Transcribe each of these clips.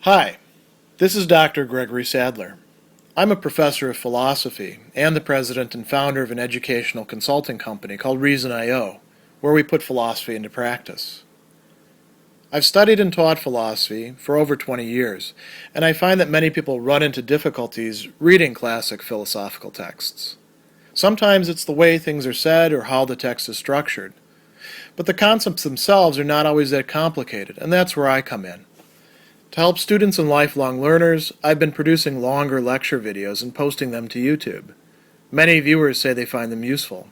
Hi, this is Dr. Gregory Sadler. I'm a professor of philosophy and the president and founder of an educational consulting company called Reason.io, where we put philosophy into practice. I've studied and taught philosophy for over 20 years, and I find that many people run into difficulties reading classic philosophical texts. Sometimes it's the way things are said or how the text is structured. But the concepts themselves are not always that complicated, and that's where I come in. To help students and lifelong learners, I've been producing longer lecture videos and posting them to YouTube. Many viewers say they find them useful.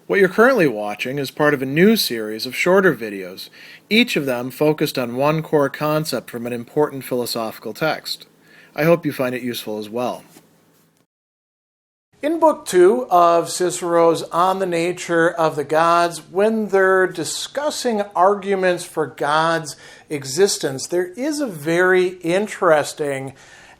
What you're currently watching is part of a new series of shorter videos, each of them focused on one core concept from an important philosophical text. I hope you find it useful as well. In Book 2 of Cicero's On the Nature of the Gods, when they're discussing arguments for God's existence, there is a very interesting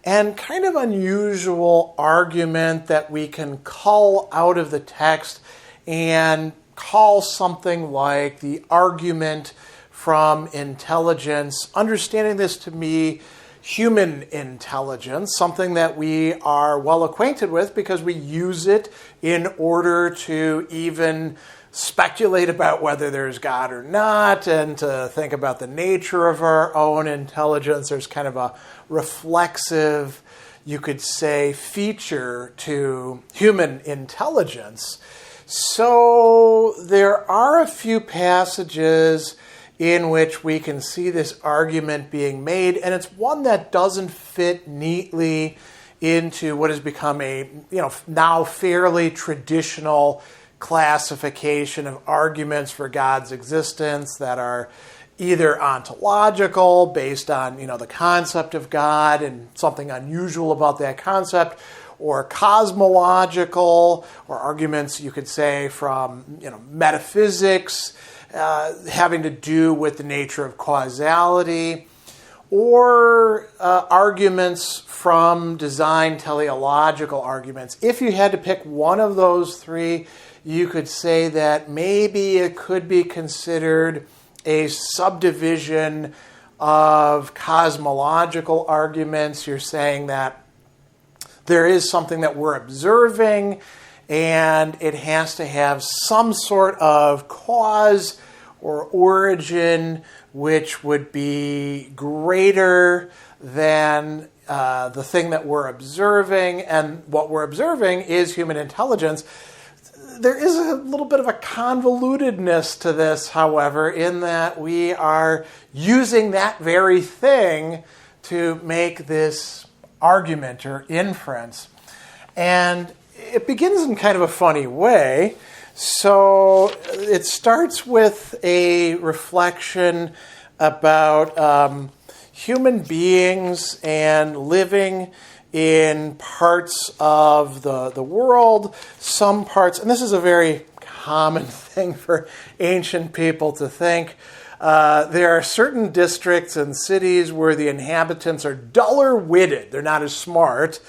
and kind of unusual argument that we can cull out of the text and call something like the argument from intelligence. Understanding this to be human intelligence, something that we are well acquainted with because we use it in order to even speculate about whether there's God or not and to think about the nature of our own intelligence. There's kind of a reflexive, you could say, feature to human intelligence. So there are a few passages in which we can see this argument being made, and it's one that doesn't fit neatly into what has become a now fairly traditional classification of arguments for God's existence that are either ontological, based on the concept of God and something unusual about that concept, or cosmological, or arguments you could say from metaphysics, having to do with the nature of causality, or arguments from design teleological arguments. If you had to pick one of those three, you could say that maybe it could be considered a subdivision of cosmological arguments. You're saying that there is something that we're observing, and it has to have some sort of cause or origin which would be greater than the thing that we're observing. And what we're observing is human intelligence. There is a little bit of a convolutedness to this, however, in that we are using that very thing to make this argument or inference. And it begins in kind of a funny way. So it starts with a reflection about human beings and living in parts of the world, some parts, and this is a very common thing for ancient people to think. There are certain districts and cities where the inhabitants are duller witted. They're not as smart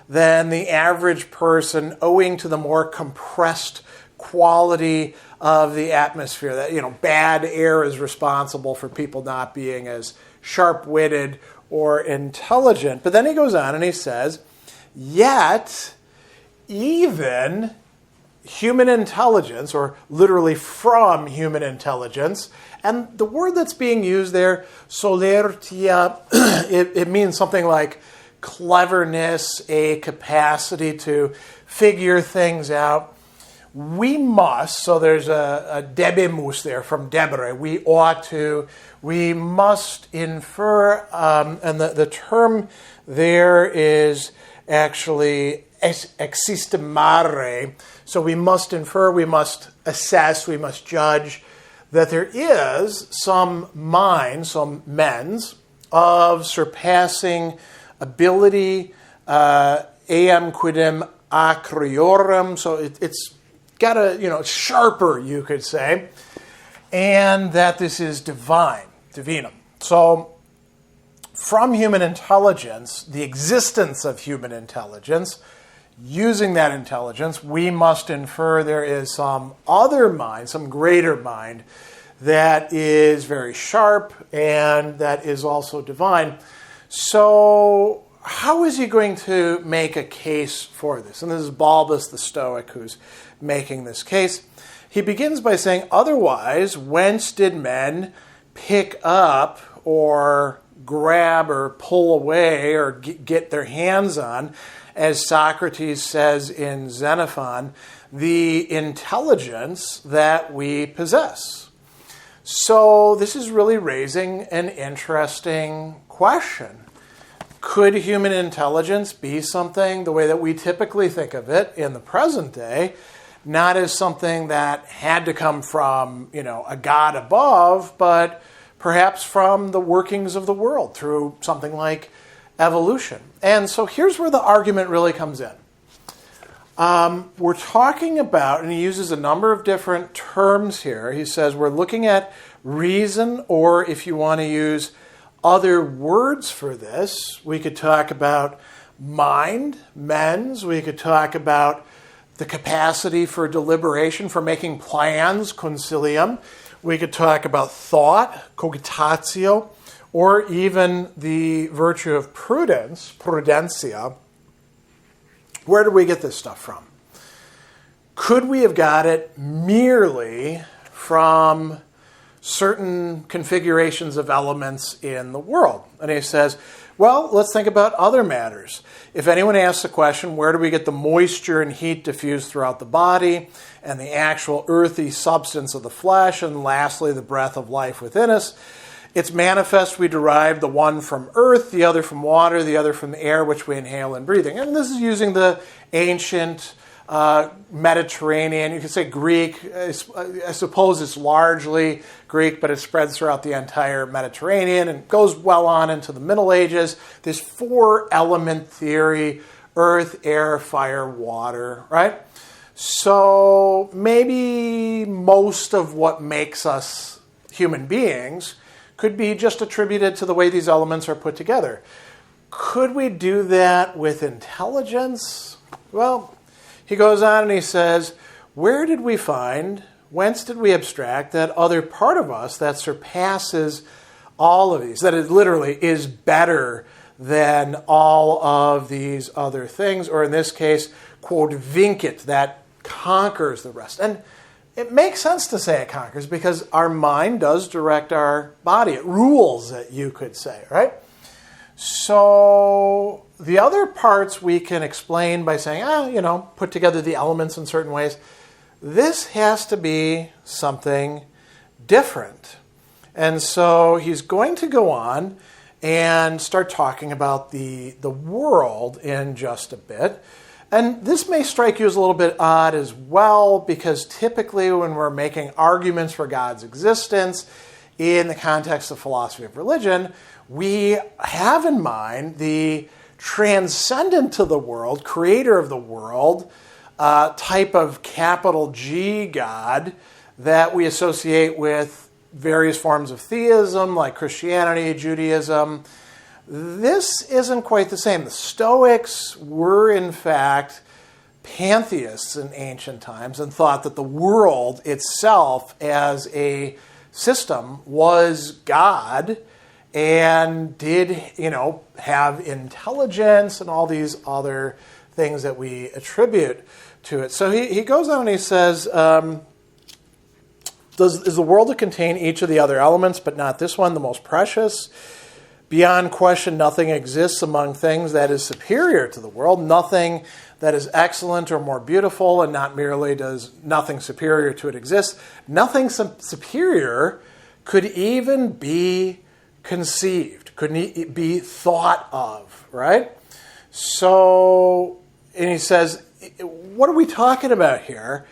than the average person, owing to the more compressed quality of the atmosphere. That bad air is responsible for people not being as sharp-witted or intelligent. But then he goes on and he says, yet even human intelligence, or literally from human intelligence, and the word that's being used there, solertia, it means something like cleverness, a capacity to figure things out. We must, so there's a debimus there from debere, we ought to, we must infer, and the term there is actually existimare, so we must infer, we must assess, we must judge that there is some mind, some mens, of surpassing ability, eam quidem acriorum, so it's got it's sharper, you could say, and that this is divinum. So from human intelligence, the existence of human intelligence, using that intelligence, we must infer there is some other mind, some greater mind, that is very sharp and that is also divine. So how is he going to make a case for this? And this is Balbus the Stoic who's making this case. He begins by saying, otherwise, whence did men pick up or grab or pull away or get their hands on, as Socrates says in Xenophon, the intelligence that we possess? So this is really raising an interesting question. Could human intelligence be something the way that we typically think of it in the present day, not as something that had to come from, a God above, but perhaps from the workings of the world through something like evolution? And so here's where the argument really comes in. We're talking about, and he uses a number of different terms here. He says we're looking at reason, or if you want to use other words for this, we could talk about mind, mens. We could talk about the capacity for deliberation, for making plans, consilium. We could talk about thought, cogitatio, or even the virtue of prudence, prudentia. Where do we get this stuff from? Could we have got it merely from certain configurations of elements in the world? And he says, well, let's think about other matters. If anyone asks the question, where do we get the moisture and heat diffused throughout the body, and the actual earthy substance of the flesh, and lastly, the breath of life within us, it's manifest we derive the one from earth, the other from water, the other from the air which we inhale in breathing. And this is using the ancient Mediterranean, you could say Greek. I suppose it's largely Greek, but it spreads throughout the entire Mediterranean and goes well on into the Middle Ages. This 4-element theory, earth, air, fire, water, right? So maybe most of what makes us human beings could be just attributed to the way these elements are put together. Could we do that with intelligence? Well, he goes on and he says, where did we find, whence did we abstract that other part of us that surpasses all of these, that it literally is better than all of these other things, or in this case, quod vincit, that conquers the rest? And it makes sense to say it conquers because our mind does direct our body. It rules it, you could say, right? So the other parts we can explain by saying, put together the elements in certain ways. This has to be something different. And so he's going to go on and start talking about the world in just a bit. And this may strike you as a little bit odd as well, because typically when we're making arguments for God's existence in the context of philosophy of religion, we have in mind the transcendent to the world, creator of the world, type of capital G God that we associate with various forms of theism like Christianity, Judaism. This isn't quite the same. The Stoics were, in fact, pantheists in ancient times and thought that the world itself as a system was God and did, have intelligence and all these other things that we attribute to it. So he goes on and he says, is the world to contain each of the other elements, but not this one, the most precious? Beyond question, nothing exists among things that is superior to the world, nothing that is excellent or more beautiful, and not merely does nothing superior to it exist. Nothing superior could even be conceived, couldn't be thought of, right? So, and he says, what are we talking about here?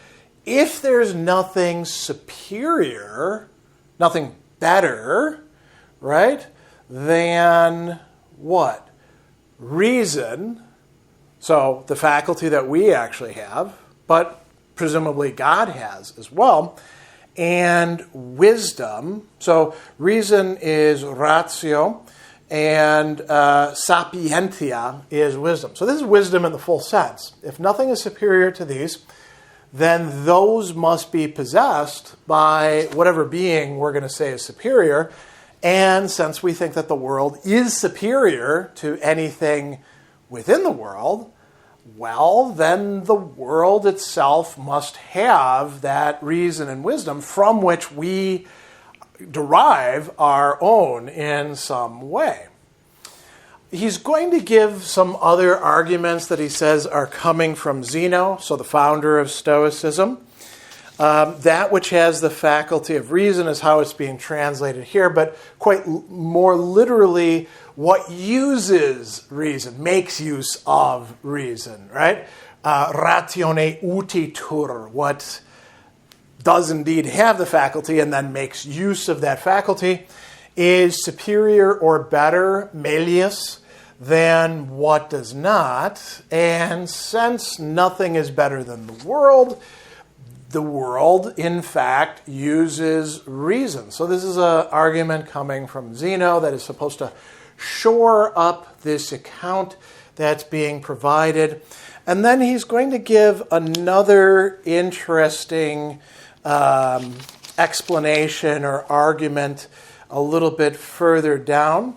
If there's nothing superior, nothing better, right, than what? Reason, so the faculty that we actually have, but presumably God has as well, and wisdom. So reason is ratio, and sapientia is wisdom. So this is wisdom in the full sense. If nothing is superior to these, then those must be possessed by whatever being we're going to say is superior. And since we think that the world is superior to anything within the world, well, then the world itself must have that reason and wisdom from which we derive our own in some way. He's going to give some other arguments that he says are coming from Zeno, so the founder of Stoicism. That which has the faculty of reason is how it's being translated here, but quite more literally, what uses reason, makes use of reason, right? Ratione utitur, what does indeed have the faculty and then makes use of that faculty, is superior or better, melius, than what does not. And since nothing is better than the world, in fact, uses reason. So this is an argument coming from Zeno that is supposed to shore up this account that's being provided. And then he's going to give another interesting explanation or argument a little bit further down.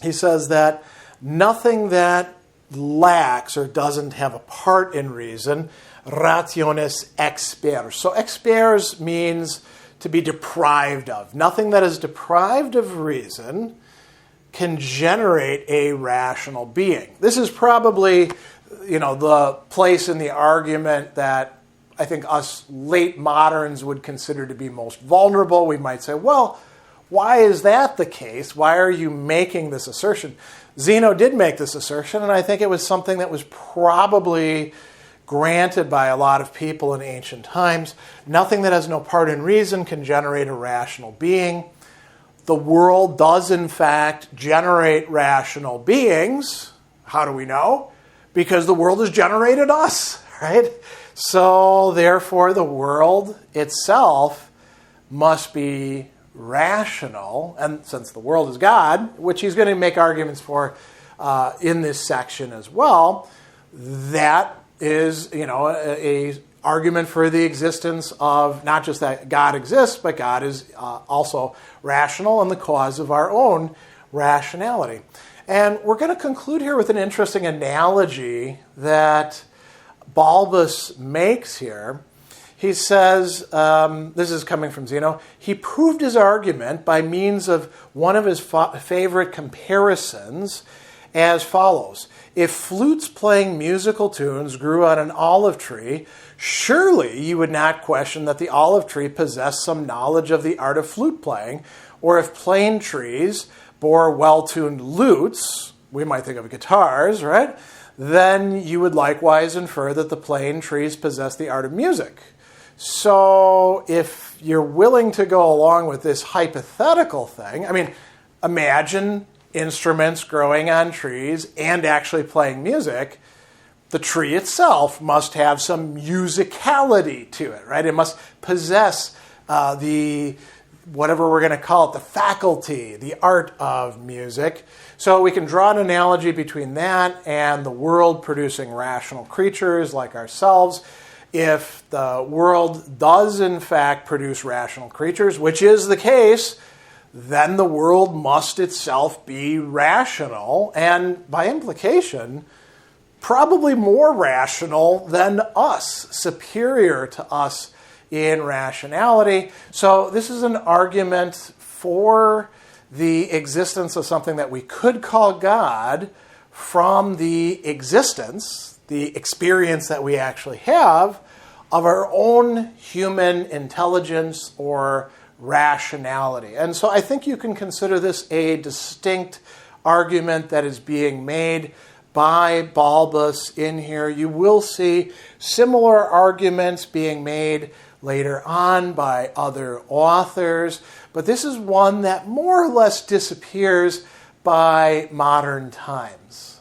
He says that nothing that lacks or doesn't have a part in reason, rationis expers. So expers means to be deprived of. Nothing that is deprived of reason can generate a rational being. This is probably, the place in the argument that I think us late moderns would consider to be most vulnerable. We might say, well, why is that the case? Why are you making this assertion? Zeno did make this assertion, and I think it was something that was probably granted by a lot of people in ancient times. Nothing that has no part in reason can generate a rational being. The world does, in fact, generate rational beings. How do we know? Because the world has generated us, right? So, therefore, the world itself must be rational, and since the world is God, which he's going to make arguments for in this section as well, that is, a argument for the existence of not just that God exists, but God is also rational and the cause of our own rationality. And we're going to conclude here with an interesting analogy that Balbus makes here. He says, this is coming from Zeno, he proved his argument by means of one of his favorite comparisons as follows. If flutes playing musical tunes grew on an olive tree, surely you would not question that the olive tree possessed some knowledge of the art of flute playing, or if plane trees bore well-tuned lutes, we might think of guitars, right? Then you would likewise infer that the plane trees possess the art of music. So if you're willing to go along with this hypothetical thing, imagine instruments growing on trees and actually playing music. The tree itself must have some musicality to it, right? It must possess whatever we're going to call it, the faculty, the art of music. So we can draw an analogy between that and the world producing rational creatures like ourselves. If the world does in fact produce rational creatures, which is the case, then the world must itself be rational, and by implication, probably more rational than us, superior to us in rationality. So this is an argument for the existence of something that we could call God from the existence, the experience that we actually have of our own human intelligence or rationality. And so I think you can consider this a distinct argument that is being made by Balbus in here. You will see similar arguments being made later on by other authors, but this is one that more or less disappears by modern times.